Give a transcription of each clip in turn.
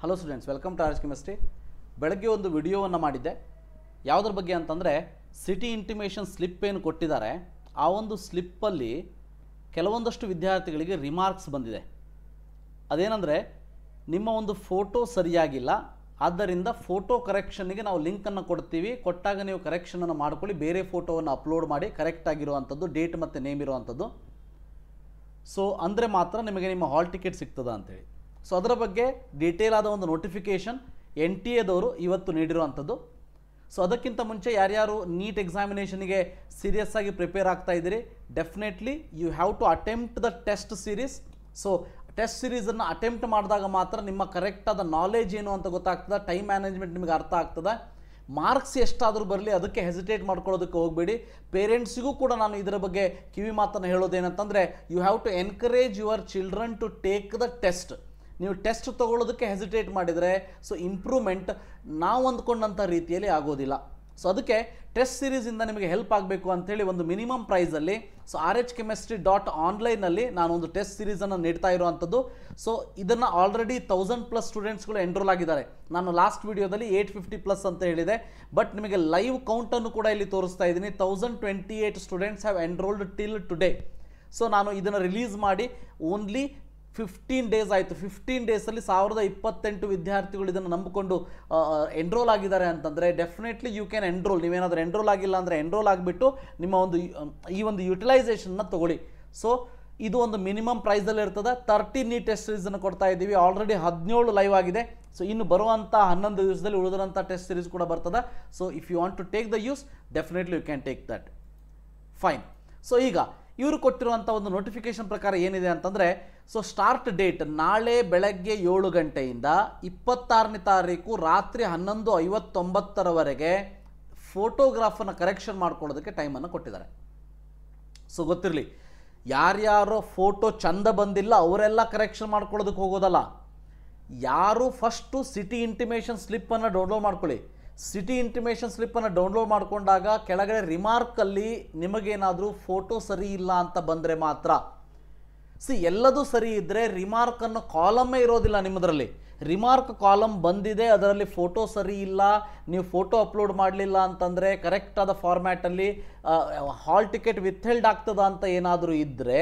Hello students, welcome to arts chemistry. ಬೆಳಗ್ಗೆ ಒಂದು ವಿಡಿಯೋವನ್ನು ಮಾಡಿದ್ದೆ. ಯಾವುದ್ರ ಬಗ್ಗೆ ಅಂತಂದರೆ, ಸಿಟಿ ಇಂಟಿಮೇಷನ್ ಸ್ಲಿಪ್ ಏನು ಕೊಟ್ಟಿದ್ದಾರೆ, ಆ ಒಂದು ಸ್ಲಿಪ್ಪಲ್ಲಿ ಕೆಲವೊಂದಷ್ಟು ವಿದ್ಯಾರ್ಥಿಗಳಿಗೆ ರಿಮಾರ್ಕ್ಸ್ ಬಂದಿದೆ. ಅದೇನೆಂದರೆ, ನಿಮ್ಮ ಒಂದು ಫೋಟೋ ಸರಿಯಾಗಿಲ್ಲ, ಆದ್ದರಿಂದ ಫೋಟೋ ಕರೆಕ್ಷನ್ನಿಗೆ ನಾವು ಲಿಂಕನ್ನು ಕೊಡ್ತೀವಿ, ಕೊಟ್ಟಾಗ ನೀವು ಕರೆಕ್ಷನನ್ನು ಮಾಡ್ಕೊಳ್ಳಿ, ಬೇರೆ ಫೋಟೋವನ್ನು ಅಪ್ಲೋಡ್ ಮಾಡಿ ಕರೆಕ್ಟಾಗಿರುವಂಥದ್ದು, ಡೇಟ್ ಮತ್ತು ನೇಮ್ ಇರುವಂಥದ್ದು. ಸೊ ಅಂದರೆ ಮಾತ್ರ ನಿಮಗೆ ನಿಮ್ಮ ಹಾಲ್ ಟಿಕೆಟ್ ಸಿಗ್ತದ ಅಂತೇಳಿ. ಸೊ ಅದರ ಬಗ್ಗೆ ಡೀಟೇಲ್ ಆದ ಒಂದು ನೋಟಿಫಿಕೇಷನ್ NTA ಇವತ್ತು ನೀಡಿರುವಂಥದ್ದು. ಸೊ ಅದಕ್ಕಿಂತ ಮುಂಚೆ ಯಾರ್ಯಾರು ನೀಟ್ ಎಕ್ಸಾಮಿನೇಷನಿಗೆ ಸೀರಿಯಸ್ ಆಗಿ ಪ್ರಿಪೇರ್ ಆಗ್ತಾ ಇದ್ದೀರಿ, definitely you have to attempt the test series. So test ಸೀರೀಸನ್ನು ಅಟೆಂಪ್ಟ್ ಮಾಡಿದಾಗ ಮಾತ್ರ ನಿಮ್ಮ ಕರೆಕ್ಟಾದ ನಾಲೆಜ್ ಏನು ಅಂತ ಗೊತ್ತಾಗ್ತದೆ, ಟೈಮ್ ಮ್ಯಾನೇಜ್ಮೆಂಟ್ ನಿಮಗೆ ಅರ್ಥ ಆಗ್ತದೆ. ಮಾರ್ಕ್ಸ್ ಎಷ್ಟಾದರೂ ಬರಲಿ, ಅದಕ್ಕೆ ಹೆಸಿಟೇಟ್ ಮಾಡ್ಕೊಳ್ಳೋದಕ್ಕೆ ಹೋಗಬೇಡಿ. ಪೇರೆಂಟ್ಸಿಗೂ ಕೂಡ ನಾನು ಇದರ ಬಗ್ಗೆ ಕಿವಿ ಮಾತನ್ನು ಹೇಳೋದೇನಂತಂದರೆ, you have to encourage your children to take the test. ನೀವು ಟೆಸ್ಟ್ ತೊಗೊಳ್ಳೋದಕ್ಕೆ ಹೆಸಿಟೇಟ್ ಮಾಡಿದರೆ ಸೊ ಇಂಪ್ರೂವ್ಮೆಂಟ್ ನಾವು ಅಂದ್ಕೊಂಡಂಥ ರೀತಿಯಲ್ಲಿ ಆಗೋದಿಲ್ಲ. ಸೊ ಅದಕ್ಕೆ ಟೆಸ್ಟ್ ಸೀರೀಸಿಂದ ನಿಮಗೆ ಹೆಲ್ಪ್ ಆಗಬೇಕು ಅಂಥೇಳಿ ಒಂದು ಮಿನಿಮಮ್ ಪ್ರೈಸಲ್ಲಿ ಸೊ rhchemistry.online ನಾನು ಒಂದು ಟೆಸ್ಟ್ ಸೀರೀಸನ್ನು ನೀಡ್ತಾ ಇರುವಂಥದ್ದು. ಸೊ ಇದನ್ನು ಆಲ್ರೆಡಿ 1000+ ಸ್ಟೂಡೆಂಟ್ಸ್ಗಳು ಎನ್ರೋಲ್ ಆಗಿದ್ದಾರೆ. ನಾನು ಲಾಸ್ಟ್ ವಿಡಿಯೋದಲ್ಲಿ 850+ ಅಂತ ಹೇಳಿದೆ, ಬಟ್ ನಿಮಗೆ ಲೈವ್ ಕೌಂಟನ್ನು ಕೂಡ ಇಲ್ಲಿ ತೋರಿಸ್ತಾ ಇದ್ದೀನಿ. 1028 students have enrolled till today. So ನಾನು ಇದನ್ನು ರಿಲೀಸ್ ಮಾಡಿ ಓನ್ಲಿ 15 ಡೇಸ್ ಆಯಿತು. 15 ಡೇಸಲ್ಲಿ 1028 ವಿದ್ಯಾರ್ಥಿಗಳು ಇದನ್ನು ನಂಬಿಕೊಂಡು ಎನ್ರೋಲ್ ಆಗಿದ್ದಾರೆ ಅಂತಂದರೆ ಡೆಫಿನೆಟ್ಲಿ ಯು ಕ್ಯಾನ್ ಎನ್ರೋಲ್. ನೀವೇನಾದರೂ ಎನ್ರೋಲ್ ಆಗಿಲ್ಲ ಅಂದರೆ ಎನ್ರೋಲ್ ಆಗಿಬಿಟ್ಟು ನಿಮ್ಮ ಈ ಒಂದು ಯುಟಿಲೈಸೇಷನ್ನ ತೊಗೊಳ್ಳಿ. ಸೊ ಇದು ಒಂದು ಮಿನಿಮಮ್ ಪ್ರೈಸಲ್ಲಿ ಇರ್ತದೆ. 30 ನೀಟ್ ಟೆಸ್ಟ್ ಸೀರೀಸನ್ನು ಕೊಡ್ತಾ ಇದ್ದೀವಿ. ಆಲ್ರೆಡಿ 17 ಲೈವ್ ಆಗಿದೆ. ಸೊ ಇನ್ನು ಬರುವಂಥ 11 ದಿವಸದಲ್ಲಿ ಉಳಿದಿರೋಂಥ ಟೆಸ್ಟ್ ಸೀರೀಸ್ ಕೂಡ ಬರ್ತದೆ. So if you want to take the use, definitely you can take that. Fine. So ಈಗ ಇವರು ಕೊಟ್ಟಿರುವಂಥ ಒಂದು ನೋಟಿಫಿಕೇಶನ್ ಪ್ರಕಾರ ಏನಿದೆ ಅಂತಂದರೆ, ಸೊ ಸ್ಟಾರ್ಟ್ ಡೇಟ್ ನಾಳೆ ಬೆಳಗ್ಗೆ 7 ಗಂಟೆಯಿಂದ 26ನೇ ತಾರೀಕು ರಾತ್ರಿ 11:59 ಫೋಟೋಗ್ರಾಫನ್ನು ಕರೆಕ್ಷನ್ ಮಾಡ್ಕೊಳ್ಳೋದಕ್ಕೆ ಟೈಮನ್ನು ಕೊಟ್ಟಿದ್ದಾರೆ. ಸೊ ಗೊತ್ತಿರಲಿ, ಯಾರ್ಯಾರೋ ಫೋಟೋ ಚಂದ ಬಂದಿಲ್ಲ ಅವರೆಲ್ಲ ಕರೆಕ್ಷನ್ ಮಾಡ್ಕೊಳ್ಳೋದಕ್ಕೆ ಹೋಗೋದಲ್ಲ. ಯಾರು ಫಸ್ಟು ಸಿಟಿ ಇಂಟಿಮೇಷನ್ ಸ್ಲಿಪ್ಪನ್ನು ಡೌನ್ಲೋಡ್ ಮಾಡ್ಕೊಳ್ಳಿ. ಸಿಟಿ ಇಂಟಿಮೇಷನ್ ಸ್ಲಿಪ್ಪನ್ನು ಡೌನ್ಲೋಡ್ ಮಾಡಿಕೊಂಡಾಗ ಕೆಳಗಡೆ ರಿಮಾರ್ಕಲ್ಲಿ ನಿಮಗೇನಾದರೂ ಫೋಟೋ ಸರಿ ಇಲ್ಲ ಅಂತ ಬಂದರೆ ಮಾತ್ರ. ಎಲ್ಲದೂ ಸರಿ ಇದ್ದರೆ ರಿಮಾರ್ಕನ್ನು ಕಾಲಮ್ಮೇ ಇರೋದಿಲ್ಲ ನಿಮ್ಮದರಲ್ಲಿ. ರಿಮಾರ್ಕ್ ಕಾಲಮ್ ಬಂದಿದೆ, ಅದರಲ್ಲಿ ಫೋಟೋ ಸರಿ ಇಲ್ಲ, ನೀವು ಫೋಟೋ ಅಪ್ಲೋಡ್ ಮಾಡಲಿಲ್ಲ ಅಂತಂದರೆ ಕರೆಕ್ಟಾದ ಫಾರ್ಮ್ಯಾಟಲ್ಲಿ ಹಾಲ್ ಟಿಕೆಟ್ ವಿತ್ಹೆಲ್ಡ್ ಆಗ್ತದ ಅಂತ ಏನಾದರೂ ಇದ್ದರೆ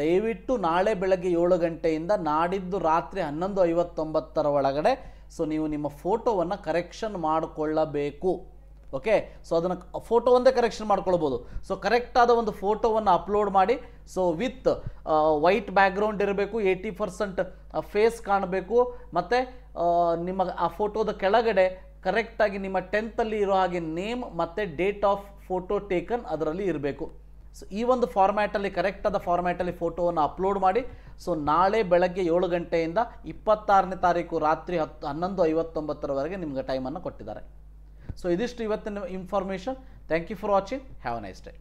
ದಯವಿಟ್ಟು ನಾಳೆ ಬೆಳಗ್ಗೆ 7 ಗಂಟೆಯಿಂದ ನಾಡಿದ್ದು ರಾತ್ರಿ 11:59 ಒಳಗಡೆ ಸೊ ನೀವು ನಿಮ್ಮ ಫೋಟೋವನ್ನು ಕರೆಕ್ಷನ್ ಮಾಡಿಕೊಳ್ಳಬೇಕು. ಓಕೆ, ಸೊ ಅದನ್ನು ಫೋಟೋ ಒಂದೇ ಕರೆಕ್ಷನ್ ಮಾಡ್ಕೊಳ್ಬೋದು. ಸೊ ಕರೆಕ್ಟಾದ ಒಂದು ಫೋಟೋವನ್ನು ಅಪ್ಲೋಡ್ ಮಾಡಿ. ಸೊ ವಿತ್ ವೈಟ್ ಬ್ಯಾಕ್ಗ್ರೌಂಡ್ ಇರಬೇಕು, 80% ಫೇಸ್ ಕಾಣಬೇಕು, ಮತ್ತು ನಿಮ್ಮ ಆ ಫೋಟೋದ ಕೆಳಗಡೆ ಕರೆಕ್ಟಾಗಿ ನಿಮ್ಮ 10th ಇರೋ ಹಾಗೆ ನೇಮ್ ಮತ್ತು ಡೇಟ್ ಆಫ್ ಫೋಟೋ ಟೇಕನ್ ಅದರಲ್ಲಿ ಇರಬೇಕು. ಸೊ ಈ ಒಂದು ಫಾರ್ಮ್ಯಾಟಲ್ಲಿ ಕರೆಕ್ಟಾದ ಫಾರ್ಮ್ಯಾಟಲ್ಲಿ ಫೋಟೋವನ್ನು ಅಪ್ಲೋಡ್ ಮಾಡಿ. ಸೊ ನಾಳೆ ಬೆಳಗ್ಗೆ 7 ಗಂಟೆಯಿಂದ 26ನೇ ತಾರೀಕು ರಾತ್ರಿ 11:59 ನಿಮಗೆ ಟೈಮನ್ನು ಕೊಟ್ಟಿದ್ದಾರೆ. ಸೊ ಇದಿಷ್ಟು ಇವತ್ತಿನ information. Thank you for watching. Have a nice day.